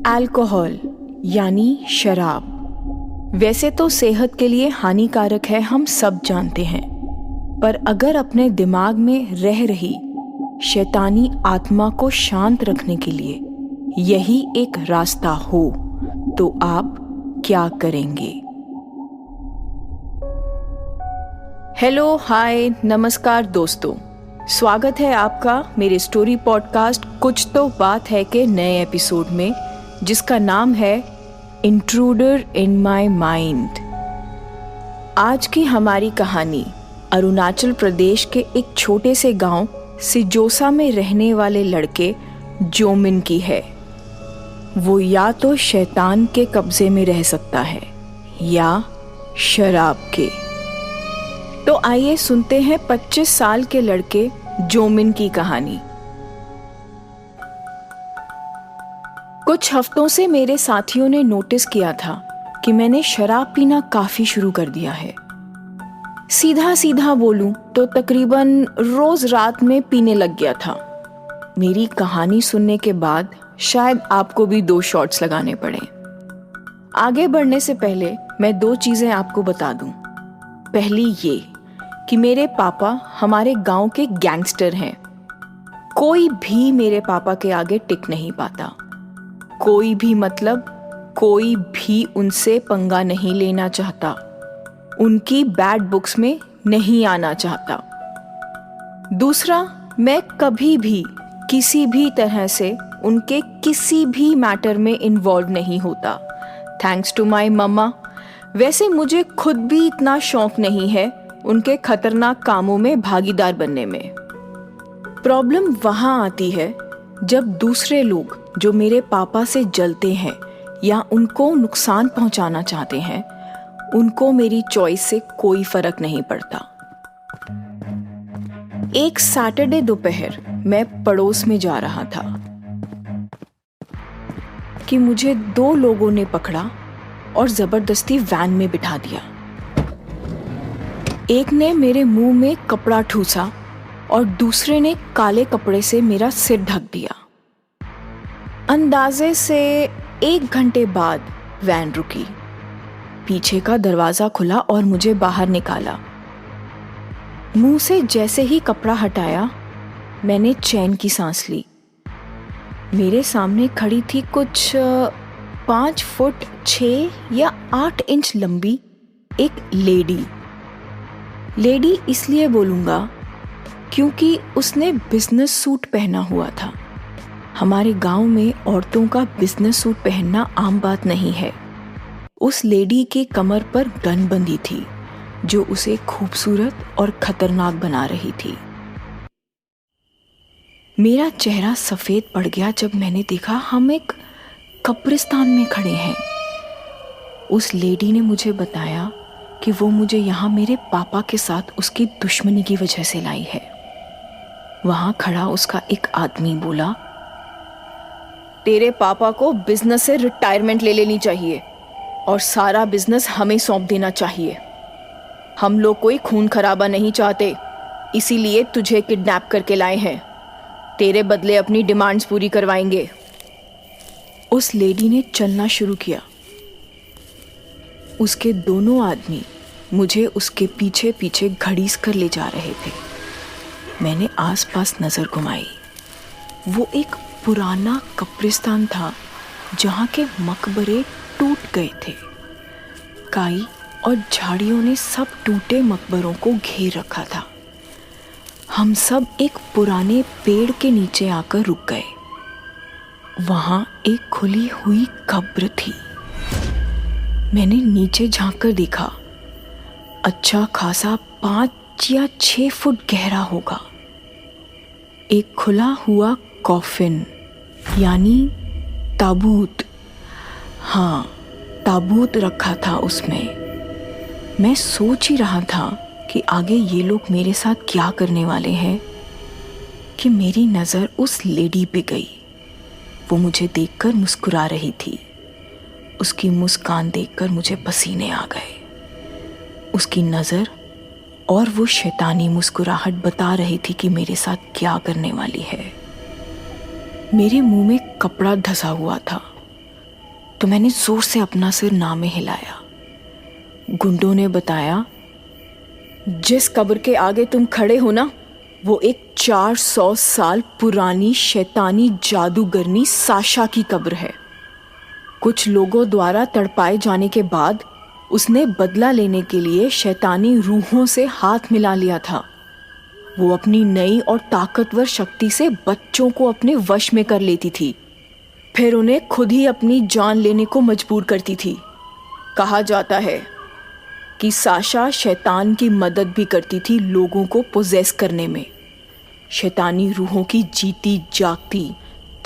Alcohol यानी शराब वैसे तो सेहत के लिए हानिकारक है, हम सब जानते हैं। पर अगर अपने दिमाग में रह रही शैतानी आत्मा को शांत रखने के लिए यही एक रास्ता हो तो आप क्या करेंगे? हेलो, हाय, नमस्कार दोस्तों, स्वागत है आपका मेरे स्टोरी पॉडकास्ट कुछ तो बात है के नए एपिसोड में, जिसका नाम है इंट्रूडर इन माई माइंड। आज की हमारी कहानी अरुणाचल प्रदेश के एक छोटे से गांव सिजोसा में रहने वाले लड़के जोमिन की है। वो या तो शैतान के कब्जे में रह सकता है या शराब के। तो आइए सुनते हैं 25 साल के लड़के जोमिन की कहानी। कुछ हफ्तों से मेरे साथियों ने नोटिस किया था कि मैंने शराब पीना काफी शुरू कर दिया है। सीधा सीधा बोलूं तो तकरीबन रोज रात में पीने लग गया था। मेरी कहानी सुनने के बाद शायद आपको भी 2 शॉट्स लगाने पड़े। आगे बढ़ने से पहले मैं 2 चीजें आपको बता दूं। पहली ये कि मेरे पापा हमारे गांव के गैंगस्टर हैं। कोई भी मेरे पापा के आगे टिक नहीं पाता। कोई भी मतलब कोई भी उनसे पंगा नहीं लेना चाहता, उनकी बैड बुक्स में नहीं आना चाहता। दूसरा, मैं कभी भी किसी भी तरह से उनके किसी भी मैटर में इन्वॉल्व नहीं होता, थैंक्स टू माय मम्मा। वैसे मुझे खुद भी इतना शौक नहीं है उनके खतरनाक कामों में भागीदार बनने में। प्रॉब्लम वहाँ आती है जब दूसरे लोग जो मेरे पापा से जलते हैं या उनको नुकसान पहुंचाना चाहते हैं, उनको मेरी चॉइस से कोई फर्क नहीं पड़ता। एक सैटरडे दोपहर मैं पड़ोस में जा रहा था कि मुझे 2 लोगों ने पकड़ा और जबरदस्ती वैन में बिठा दिया। एक ने मेरे मुंह में कपड़ा ठूसा और दूसरे ने काले कपड़े से मेरा सिर ढक दिया। अंदाजे से 1 घंटे बाद वैन रुकी, पीछे का दरवाजा खुला और मुझे बाहर निकाला। मुंह से जैसे ही कपड़ा हटाया, मैंने चैन की सांस ली। मेरे सामने खड़ी थी कुछ 5 फुट 6 या 8 इंच लंबी एक लेडी इसलिए बोलूँगा क्योंकि उसने बिजनेस सूट पहना हुआ था। हमारे गांव में औरतों का बिजनेस सूट पहनना आम बात नहीं है। उस लेडी के कमर पर गन बंधी थी जो उसे खूबसूरत और खतरनाक बना रही थी। मेरा चेहरा सफेद पड़ गया जब मैंने देखा हम एक कब्रिस्तान में खड़े हैं। उस लेडी ने मुझे बताया कि वो मुझे यहाँ मेरे पापा के साथ उसकी दुश्मनी की वजह से लाई है। वहां खड़ा उसका एक आदमी बोला, तेरे पापा को बिजनेस से रिटायरमेंट ले लेनी चाहिए और सारा बिजनेस हमें सौंप देना चाहिए। हम लोग कोई खून खराबा नहीं चाहते, इसीलिए तुझे किडनैप करके लाए हैं। तेरे बदले अपनी डिमांड्स पूरी करवाएंगे। उस लेडी ने चलना शुरू किया। उसके दोनों आदमी मुझे उसके पीछे पीछे घड़ीस कर ले जा रहे थे। मैंने आसपास नजर घुमाई। वो एक पुराना कब्रिस्तान था जहाँ के मकबरे टूट गए थे। काई और झाड़ियों ने सब टूटे मकबरों को घेर रखा था। हम सब एक पुराने पेड़ के नीचे आकर रुक गए। वहाँ एक खुली हुई कब्र थी। मैंने नीचे झांककर देखा। अच्छा खासा 5 या 6 फुट गहरा होगा। एक खुला हुआ कॉफिन यानी ताबूत, हाँ ताबूत रखा था उसमें। मैं सोच ही रहा था कि आगे ये लोग मेरे साथ क्या करने वाले हैं कि मेरी नज़र उस लेडी पे गई। वो मुझे देखकर मुस्कुरा रही थी। उसकी मुस्कान देखकर मुझे पसीने आ गए। उसकी नज़र और वो शैतानी मुस्कुराहट बता रही थी कि मेरे साथ क्या करने वाली है। मेरे मुंह में कपड़ा धंसा हुआ था तो मैंने जोर से अपना सिर ना में हिलाया। गुंडों ने बताया, जिस कब्र के आगे तुम खड़े हो ना, वो एक 400 साल पुरानी शैतानी जादूगरनी साशा की कब्र है। कुछ लोगों द्वारा तड़पाए जाने के बाद उसने बदला लेने के लिए शैतानी रूहों से हाथ मिला लिया था। वो अपनी नई और ताकतवर शक्ति से बच्चों को अपने वश में कर लेती थी, फिर उन्हें खुद ही अपनी जान लेने को मजबूर करती थी। कहा जाता है कि साशा शैतान की मदद भी करती थी लोगों को पोजेस करने में। शैतानी रूहों की जीती जागती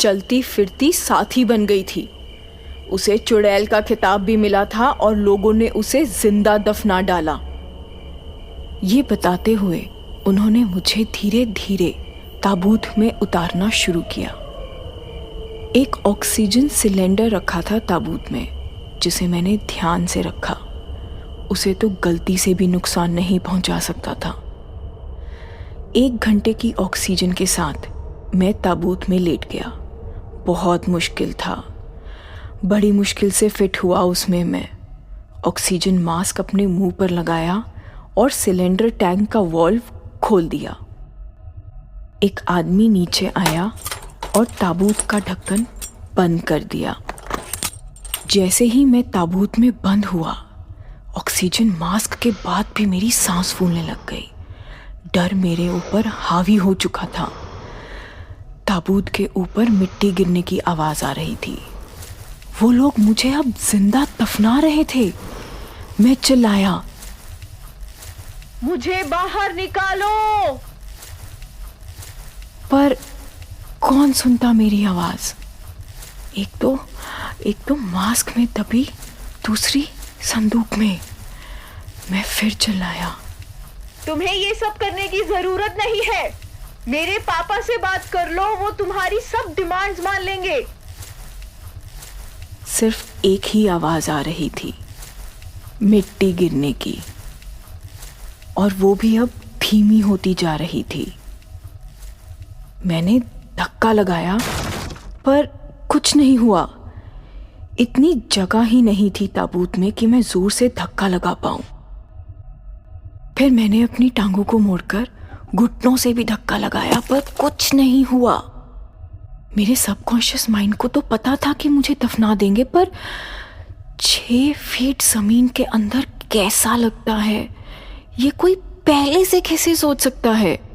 चलती फिरती साथी बन गई थी। उसे चुड़ैल का खिताब भी मिला था और लोगों ने उसे जिंदा दफना डाला। ये बताते हुए उन्होंने मुझे धीरे धीरे ताबूत में उतारना शुरू किया। एक ऑक्सीजन सिलेंडर रखा था ताबूत में, जिसे मैंने ध्यान से रखा। उसे तो गलती से भी नुकसान नहीं पहुंचा सकता था। 1 घंटे की ऑक्सीजन के साथ मैं ताबूत में लेट गया। बहुत मुश्किल था, बड़ी मुश्किल से फिट हुआ उसमें मैं। ऑक्सीजन मास्क अपने मुंह पर लगाया और सिलेंडर टैंक का वाल्व खोल दिया। एक आदमी नीचे आया और ताबूत का ढक्कन बंद कर दिया। जैसे ही मैं ताबूत में बंद हुआ, ऑक्सीजन मास्क के बाद भी मेरी सांस फूलने लग गई। डर मेरे ऊपर हावी हो चुका था। ताबूत के ऊपर मिट्टी गिरने की आवाज आ रही थी। वो लोग मुझे अब जिंदा दफना रहे थे। मैं चिल्लाया, मुझे बाहर निकालो। पर कौन सुनता मेरी आवाज। एक तो मास्क में दबी, दूसरी संदूक में। मैं फिर चिल्लाया, तुम्हें ये सब करने की जरूरत नहीं है। मेरे पापा से बात कर लो, वो तुम्हारी सब डिमांड्स मान लेंगे। सिर्फ एक ही आवाज आ रही थी, मिट्टी गिरने की, और वो भी अब धीमी होती जा रही थी। मैंने धक्का लगाया पर कुछ नहीं हुआ। इतनी जगह ही नहीं थी ताबूत में कि मैं जोर से धक्का लगा पाऊं। फिर मैंने अपनी टांगों को मोड़कर घुटनों से भी धक्का लगाया, पर कुछ नहीं हुआ। मेरे सबकॉन्शियस माइंड को तो पता था कि मुझे दफना देंगे, पर 6 फीट जमीन के अंदर कैसा लगता है, ये कोई पहले से कैसे सोच सकता है।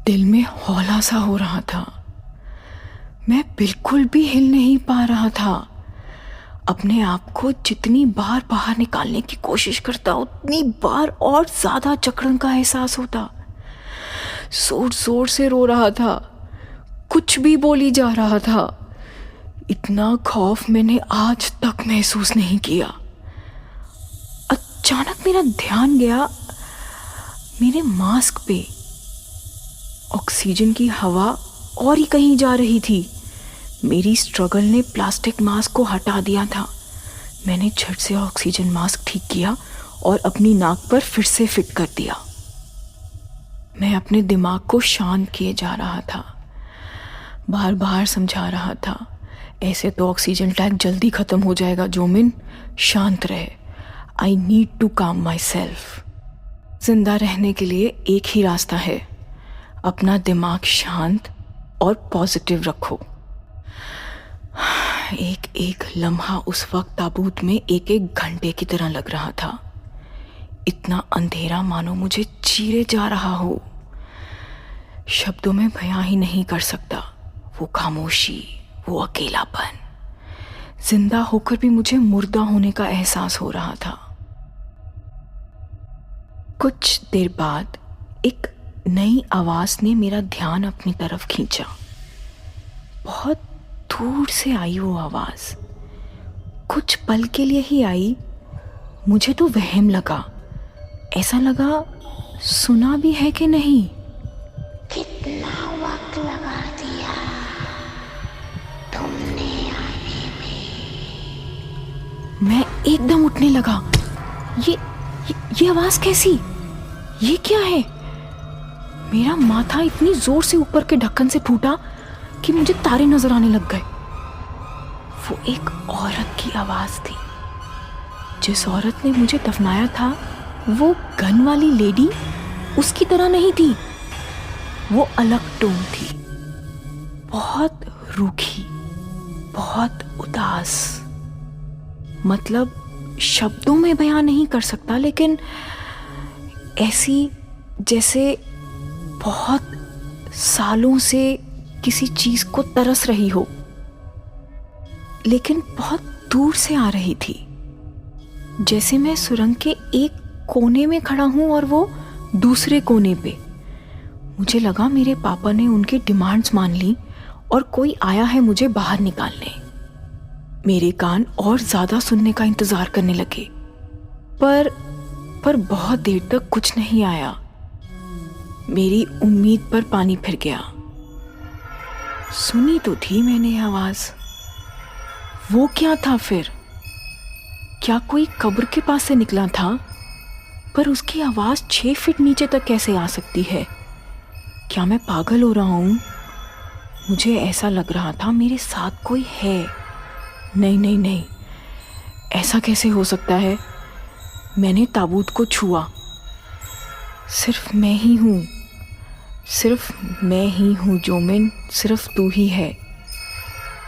दिल में हौला सा हो रहा था। मैं बिल्कुल भी हिल नहीं पा रहा था। अपने आप को जितनी बार बाहर निकालने की कोशिश करता, उतनी बार और ज्यादा जकड़न का एहसास होता। जोर जोर से रो रहा था, कुछ भी बोली जा रहा था। इतना खौफ मैंने आज तक महसूस नहीं किया। अचानक मेरा ध्यान गया मेरे मास्क पे। ऑक्सीजन की हवा और ही कहीं जा रही थी। मेरी स्ट्रगल ने प्लास्टिक मास्क को हटा दिया था। मैंने झट से ऑक्सीजन मास्क ठीक किया और अपनी नाक पर फिर से फिट कर दिया। मैं अपने दिमाग को शांत किए जा रहा था, बार बार समझा रहा था, ऐसे तो ऑक्सीजन टैंक जल्दी खत्म हो जाएगा जोमिन, शांत रहे। आई नीड टू काम माई सेल्फ। जिंदा रहने के लिए एक ही रास्ता है, अपना दिमाग शांत और पॉजिटिव रखो। एक एक लम्हा उस वक्त ताबूत में एक एक घंटे की तरह लग रहा था। इतना अंधेरा मानो मुझे चीरे जा रहा हो। शब्दों में बयां ही नहीं कर सकता वो खामोशी, वो अकेलापन। जिंदा होकर भी मुझे मुर्दा होने का एहसास हो रहा था। कुछ देर बाद एक नई आवाज ने मेरा ध्यान अपनी तरफ खींचा। बहुत दूर से आई वो आवाज। कुछ पल के लिए ही आई। मुझे तो वहम लगा, ऐसा लगा सुना भी है कि नहीं। कितना वक्त लगा दिया तुमने आने में। मैं एकदम उठने लगा। ये आवाज कैसी? ये क्या है? मेरा माथा इतनी जोर से ऊपर के ढक्कन से फूटा कि मुझे तारे नजर आने लग गए। वो एक औरत की आवाज थी। जिस औरत ने मुझे दफनाया था वो गन वाली लेडी उसकी तरह नहीं थी। वो अलग टोन थी, बहुत रूखी, बहुत उदास। मतलब शब्दों में बयां नहीं कर सकता, लेकिन ऐसी जैसे बहुत सालों से किसी चीज को तरस रही हो, लेकिन बहुत दूर से आ रही थी। जैसे मैं सुरंग के एक कोने में खड़ा हूं और वो दूसरे कोने पे। मुझे लगा मेरे पापा ने उनकी डिमांड्स मान ली और कोई आया है मुझे बाहर निकालने। मेरे कान और ज्यादा सुनने का इंतजार करने लगे, पर बहुत देर तक कुछ नहीं आया। मेरी उम्मीद पर पानी फिर गया। सुनी तो थी मैंने आवाज, वो क्या था फिर? क्या कोई कब्र के पास से निकला था? पर उसकी आवाज 6 फीट नीचे तक कैसे आ सकती है? क्या मैं पागल हो रहा हूं? मुझे ऐसा लग रहा था मेरे साथ कोई है। नहीं नहीं नहीं, ऐसा कैसे हो सकता है? मैंने ताबूत को छुआ। सिर्फ मैं ही हूं, सिर्फ मैं ही हूं जोमिन, सिर्फ तू ही है।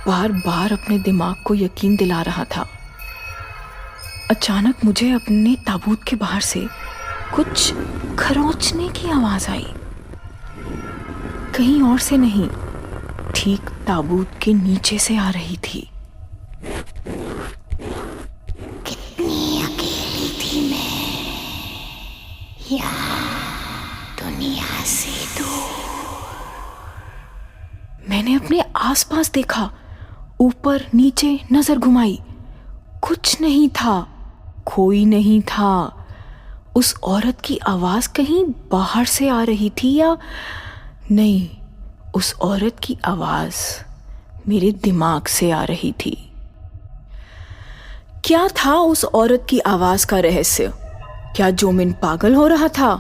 बार बार अपने दिमाग को यकीन दिला रहा था। अचानक मुझे अपने ताबूत के बाहर से कुछ खरोंचने की आवाज आई। कहीं और से नहीं, ठीक ताबूत के नीचे से आ रही थी। कितनी अकेली थी मैं, यहाँ दुनिया से दूर। मैंने अपने आसपास देखा, ऊपर नीचे नजर घुमाई। कुछ नहीं था, कोई नहीं था। उस औरत की आवाज कहीं बाहर से आ रही थी या नहीं, उस औरत की आवाज मेरे दिमाग से आ रही थी। क्या था उस औरत की आवाज का रहस्य? क्या जोमिन पागल हो रहा था?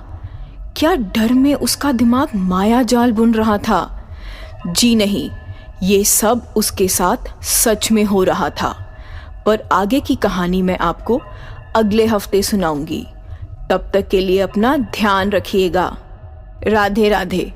क्या डर में उसका दिमाग माया जाल बुन रहा था? जी नहीं, ये सब उसके साथ सच में हो रहा था। पर आगे की कहानी मैं आपको अगले हफ्ते सुनाऊंगी। तब तक के लिए अपना ध्यान रखिएगा। राधे राधे।